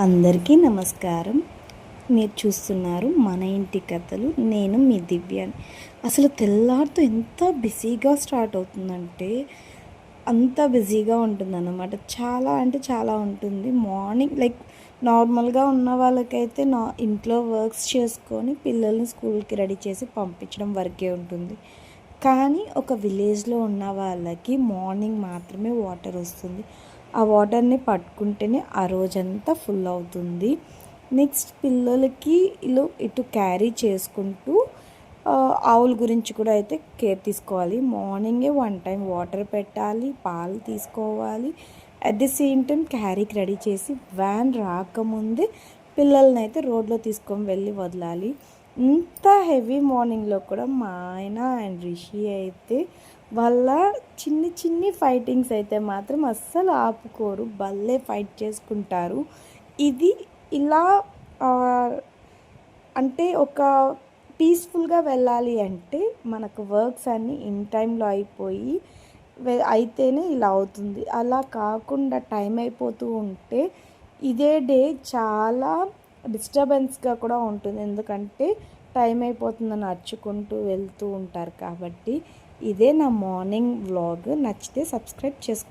అందరికీ నమస్కారం. మీరు చూస్తున్నారు మన ఇంటి కథలు. నేను మీ దివ్యాని. అసలు తెల్లారితో ఎంత బిజీగా స్టార్ట్ అవుతుందంటే అంత బిజీగా ఉంటుందన్నమాట. చాలా అంటే చాలా ఉంటుంది. మార్నింగ్ నార్మల్గా ఉన్న వాళ్ళకైతే ఇంట్లో వర్క్స్ చేసుకొని పిల్లల్ని స్కూల్కి రెడీ చేసి పంపించడం వరకే ఉంటుంది. కానీ ఒక విలేజ్లో ఉన్న వాళ్ళకి మార్నింగ్ మాత్రమే వాటర్ వస్తుంది. ఆ వాటర్ని పట్టుకుంటేనే ఆ రోజంతా ఫుల్ అవుతుంది. నెక్స్ట్ పిల్లలకి ఇటు క్యారీ చేసుకుంటూ ఆవుల గురించి కూడా అయితే కేర్ తీసుకోవాలి. మార్నింగే 1 టైం వాటర్ పెట్టాలి, పాలు తీసుకోవాలి. అట్ ది సేమ్ టైం క్యారీకి రెడీ చేసి వ్యాన్ రాకముందే పిల్లల్ని అయితే రోడ్లో తీసుకొని వెళ్ళి వదలాలి. ఇంత హెవీ మార్నింగ్లో కూడా మా ఆయన అండ్ రిషి అయితే వాళ్ళ చిన్ని ఫైటింగ్స్ అయితే మాత్రం అస్సలు ఆపుకోరు. భలే ఫైట్ చేసుకుంటారు. ఇది ఇలా అంటే ఒక పీస్ఫుల్గా వెళ్ళాలి అంటే మనకు వర్క్స్ అన్నీ ఇన్ టైంలో అయిపోయి అయితేనే ఇలా అవుతుంది. అలా కాకుండా టైం అయిపోతూ ఉంటే ఇదే డే చాలా డిస్టర్బెన్స్గా కూడా ఉంటుంది. ఎందుకంటే టైం అయిపోతుందని అరుచుకుంటూ వెళ్తూ ఉంటారు. కాబట్టి ఇదే నా మార్నింగ్ వ్లాగ్. నచ్చితే సబ్స్క్రైబ్ చేసుకో.